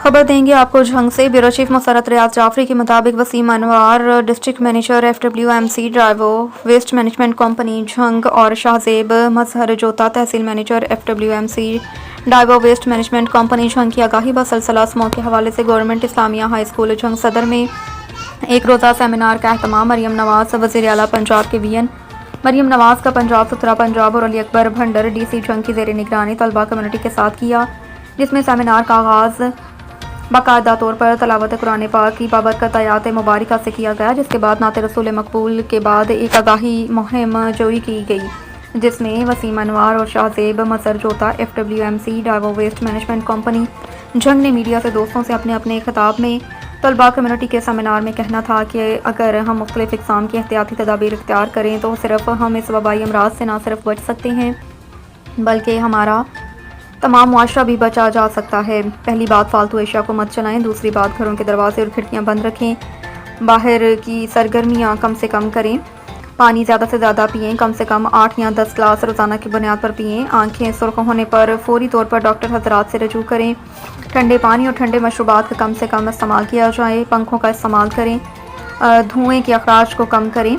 खबर देंगे आपको झंग से। ब्यूरो चीफ मुसरत रियाज जाफरी के मुताबिक Waseem Anwar district manager FWMC ड्राइवो वेस्ट मैनेजमेंट कंपनी झंग और शाहजेब मजहर जोता तहसील मैनेजर FWMC ड्राइवो वेस्ट मैनेजमेंट कंपनी झंग की आगाही बसलसला स्मोक के हवाले से government Islamia high school Jhang Saddar में एक रोज़ा सेमिनार का अहतमाम मरियम नवाज वज़ीर आला पंजाब के VN मरियम नवाज का पंजाब सुथरा पंजाब और अली अकबर भंडर DC झंग की ज़ेर निगरानी तलबा कम्युनिटी के साथ किया, जिसमें सेमिनार का आगाज़ बाकायदा तौर पर तलावत कुरान पाक की बाबरकत आयात मुबारका से किया गया, जिसके बाद नात रसूल मकबूल के बाद एक आगाही मुहिम जोई की गई, जिसमें वसीम अनवार और शाहजेब मजहर जोता FWMC ड्राइवो वेस्ट मैनेजमेंट कंपनी झंग ने मीडिया से दोस्तों से अपने अपने खिताब में तलबा कम्युनिटी के सेमिनार में कहना था कि अगर हम मुख्तलिफ इक़साम की एहतियाती तदाबीर इख्तियार करें तो सिर्फ हम इस वबाई अमराज से ना सिर्फ बच सकते हैं बल्कि हमारा तमाम मुआशरा भी बचा जा सकता है। पहली बात, फालतू एशिया को मत चलाएं। दूसरी बात, घरों के दरवाजे और खिड़कियां बंद रखें। बाहर की सरगर्मियां कम से कम करें। पानी ज़्यादा से ज़्यादा पिएं, कम से कम 8 या 10 गिलास रोज़ाना की बुनियाद पर पिएं। आंखें सुर्ख होने पर फौरी तौर पर डॉक्टर हजरात से रजू करें। ठंडे पानी और ठंडे मशरूबात का कम से कम इस्तेमाल किया जाए। पंखों का इस्तेमाल करें। धुएँ के अखराज को कम करें।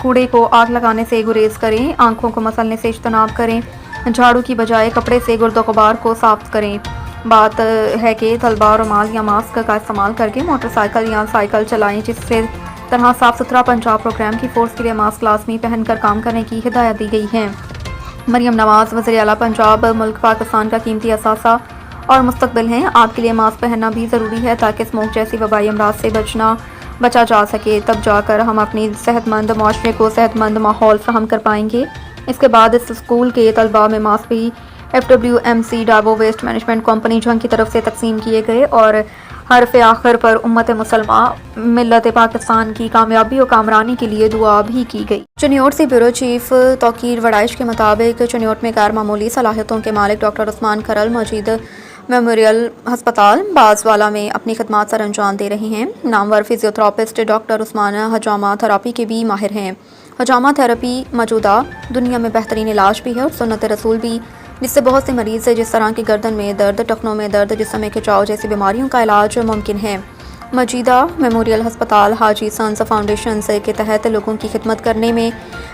कूड़े को आग लगाने से गुरेज करें। आँखों को मसलने से इज्तनाब करें। झाड़ू की बजाय कपड़े से गुर्द गुबार को साफ करें। बात है कि तलबा रुमाल या मास्क का इस्तेमाल करके मोटरसाइकिल या साइकिल चलाएं, जिससे तरह साफ सुथरा पंजाब प्रोग्राम की फोर्स के लिए मास्क लाजमी पहनकर काम करने की हिदायत दी गई है। मरियम नवाज वज़ीर आला पंजाब मुल्क पाकिस्तान का कीमती असासा और मुस्तकबिल हैं। आपके लिए मास्क पहनना भी ज़रूरी है ताकि स्मोक जैसी वबाई अमराज से बचा जा सके, तब जाकर हम अपनी सेहतमंद माशरे को सेहतमंद माहौल फराहम कर पाएंगे। इसके बाद इस स्कूल के तलबा में मास्क भी FWMC ड्राइवो वेस्ट मैनेजमेंट कंपनी झंग की तरफ से तकसीम किए गए और हरफ आखिर पर उम्मत मुसलमा मिल्लत पाकिस्तान की कामयाबी और कामरानी के लिए दुआ भी की गई। चुनियोट से ब्यूरो चीफ तौकीर वड़ाइश के मुताबिक चुनियोट में गैर मामूली सलाहियतों के मालिक डॉक्टर उस्मान खरल मौजूद मेमोरियल हस्पताल बाजवाला में अपनी खदमात सर अंजाम दे रहे हैं। नामवर फिजियोथेरापिस्ट डॉक्टर उस्मान हजामा थेरापी के भी माहिर हैं। हजामा थेरेपी मौजूदा दुनिया में बेहतरीन इलाज भी है और सुन्नत रसूल भी, जिससे बहुत से मरीज़ जिस तरह की गर्दन में दर्द, टखनों में दर्द, जिस्म में खिंचाव जैसी बीमारियों का इलाज मुमकिन है। मौजूदा मेमोरियल हस्पताल हाजी सन्स फाउंडेशन के तहत लोगों की खिदमत करने में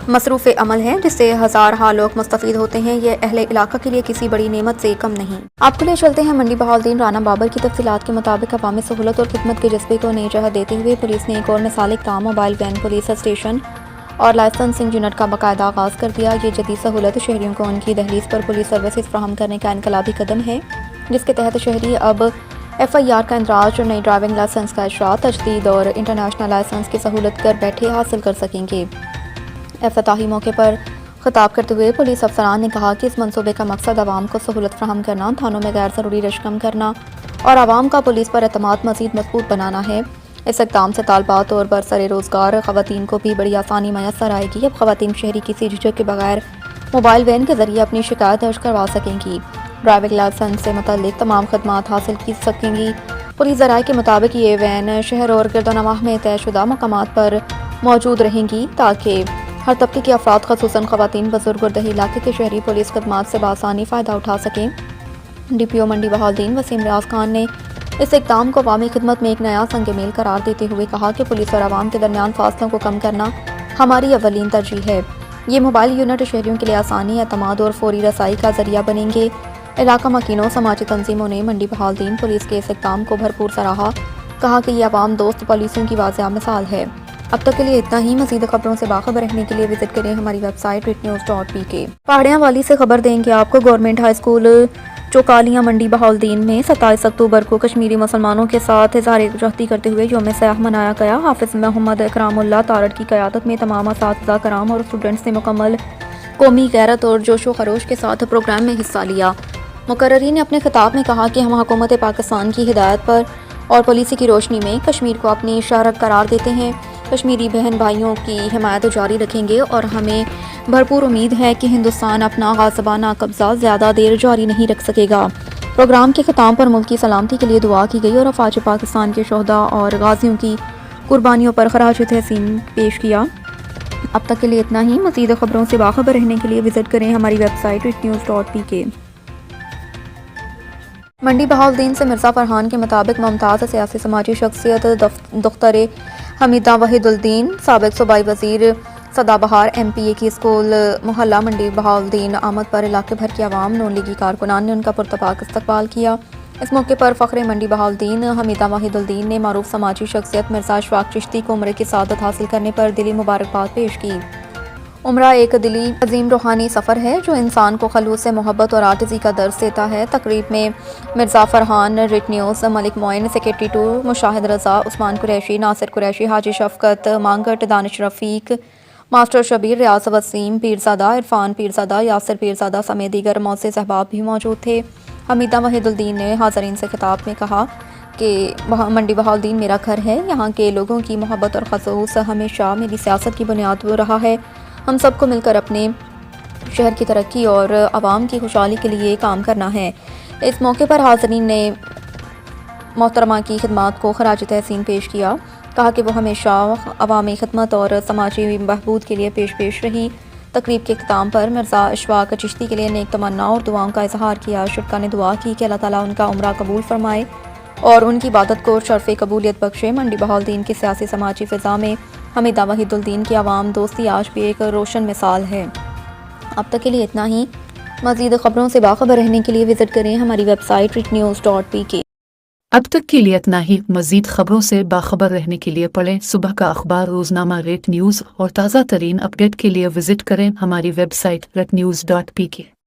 मसरूफ़ अमल है, जिससे हज़ार लोग मुस्तफ़ीद होते हैं। ये अहले इलाका के लिए किसी बड़ी नेमत से कम नहीं। आपको ले चलते हैं मंडी बहाउद्दीन राना बाबर की तफसीलात के मुताबिक अवामी सहूलत और खिदमत के जज्बे को नई जगह देते हुए पुलिस ने एक और मिसाल काम मोबाइल वैन पुलिस स्टेशन और लाइसेंसिंग यूनिट का बाकायदा आगाज़ कर दिया। ये जदीद सहूलत शहरियों को उनकी दहलीज पर पुलिस सर्विसेज फराहम करने का इनकलाबी कदम है, जिसके तहत शहरी अब FIR का इंदराज, नई ड्राइविंग लाइसेंस का इशरा, तजदीद और इंटरनेशनल लाइसेंस की सहूलत घर बैठे हासिल कर सकेंगे। इफ्तिताही मौके पर खिताब करते हुए पुलिस अफसरान ने कहा कि इस मनसूबे का मकसद आवाम को सहूलत फराहम करना, थानों में गैर ज़रूरी रश कम करना और आवाम का पुलिस पर एतमाद मज़ीद मजबूत बनाना है। इस इक़दाम से तालबात और बरसरे रोज़गार ख़वातीन को भी बड़ी आसानी मैसर आएगी। अब ख़वातीन शहरी किसी झिझक के बगैर मोबाइल वैन के ज़रिए अपनी शिकायत दर्ज करवा सकेंगी। ड्राइविंग लाइसेंस से मुतल्लिक तमाम खदमात हासिल की सकेंगी। पुलिस ज़राए के मुताबिक ये वैन शहर और गिरदोनवाह में तयशुदा मकामात पर मौजूद रहेंगी ताकि हर तबके के अफराद, ख़ुसूसन ख़वातीन, बुजुर्ग और दही इलाके के शहरी पुलिस खदमात से बासानी फ़ायदा उठा सकें। DPO मंडी बहाउद्दीन वसीम रियाज खान ने इस इक़दाम को अवामी खिदमत में एक नया संग मेल करार देते हुए कहा कि पुलिस और आवाम के दरमियान फासलों को कम करना हमारी अवलीन तरजीह है। ये मोबाइल यूनिट शहरियों के लिए आसानी, एतमाद और फौरी रसाई का जरिया बनेंगे। इलाका मकीनों, समाजी तंजीमों ने मंडी बहाउद्दीन पुलिस के इस इक़दाम को भरपूर सराहा। कहा कि ये आवाम दोस्त पॉलिसियों की वाज़ेह मिसाल है। अब तक के लिए इतना ही। मज़ीद खबरों से बाखबर रहने के लिए विजिट करें हमारी वेबसाइट witnews.pk। पहाड़ियाँ वाली से खबर देंगे आपको। गवर्नमेंट हाई स्कूल चौकालियाँ मंडी बहाउद्दीन में 27 अक्टूबर को कश्मीरी मुसलमानों के साथ इज़हार यकजहती करते हुए यौम सयाह मनाया गया। हाफिज़ मोहम्मद इकरामुल्लाह तारड़ की क़यादत में तमाम असातिज़ा कराम और स्टूडेंट्स ने मुकम्मल कौमी गैरत और जोशो खरोश के साथ प्रोग्राम में हिस्सा लिया। मुकर्ररीन ने अपने खिताब में कहा कि हम हुकूमत पाकिस्तान की हिदायत पर और पॉलिसी की रोशनी में कश्मीर को अपनी शहरत करार देते हैं। कश्मीरी बहन भाइयों की हिमायत जारी रखेंगे और हमें भरपूर उम्मीद है कि हिंदुस्तान अपना गाज़िबाना कब्ज़ा ज़्यादा देर जारी नहीं रख सकेगा। प्रोग्राम के ख़िताम पर मुल्क की सलामती के लिए दुआ की गई और अफवाज पाकिस्तान के शोहदा और गाजियों की कुर्बानियों पर खराज तहसीन पेश किया। अब तक के लिए इतना ही। मज़ीद खबरों से बाखबर रहने के लिए विजिट करें हमारी वेबसाइट witnews.pk। منڈی بہاؤالدین سے مرزا فرحان کے مطابق ممتاز سیاسی سماجی شخصیت دختر حمیدہ وحید الدین سابق صوبائی وزیر سدا بہار ایم پی اے کی اسکول محلہ منڈی بہاؤالدین آمد پر علاقے بھر کی عوام نون لیگی کارکنان نے ان کا پرتپاک استقبال کیا۔ اس موقع پر فخر منڈی بہاؤالدین حمیدہ وحید الدین نے معروف سماجی شخصیت مرزا اشفاق چشتی کو عمرے کی سعادت حاصل کرنے پر دلی مبارکباد پیش کی۔ عمرہ ایک دلی عظیم روحانی سفر ہے جو انسان کو خلوص سے محبت اور عاجزی کا درس دیتا ہے۔ تقریب میں مرزا فرحان، ریٹ نیوز، ملک معین، سیکریٹری 2، مشاہد رضا، عثمان قریشی، ناصر قریشی، حاجی شفقت مانگٹ، دانش رفیق، ماسٹر شبیر، ریاض وسیم پیرزادہ، عرفان پیرزادہ، یاسر پیرزادہ سمیت دیگر معزز احباب بھی موجود تھے۔ حمیدہ وحید الدین نے حاضرین سے خطاب میں کہا کہ منڈی بہاؤالدین میرا گھر ہے، یہاں کے لوگوں کی محبت اور خلوص ہمیشہ میری سیاست کی بنیاد رہا ہے۔ ہم سب کو مل کر اپنے شہر کی ترقی اور عوام کی خوشحالی کے لیے کام کرنا ہے۔ اس موقع پر حاضرین نے محترمہ کی خدمات کو خراج تحسین پیش کیا، کہا کہ وہ ہمیشہ عوامی خدمت اور سماجی بہبود کے لیے پیش رہی۔ تقریب کے اختتام پر مرزا اشفاق چشتی کے لیے نیک تمنا اور دعاؤں کا اظہار کیا۔ شرکا نے دعا کی کہ اللہ تعالیٰ ان کا عمرہ قبول فرمائے اور ان کی عبادت کو شرف قبولیت بخشے۔ منڈی بہاؤالدین کی سیاسی سماجی فضا میں حمیدہ وحید الدین کی عوام دوستی آج بھی ایک روشن مثال ہے۔ اب تک کے لیے اتنا ہی۔ مزید خبروں سے باخبر رہنے کے لیے وزٹ کریں ہماری ویب سائٹ ritnews.pk۔ اب تک کے لیے اتنا ہی۔ مزید خبروں سے باخبر رہنے کے لیے پڑھیں صبح کا اخبار روزنامہ ریٹ نیوز اور تازہ ترین اپڈیٹ کے لیے وزٹ کریں ہماری ویب سائٹ ritnews.pk۔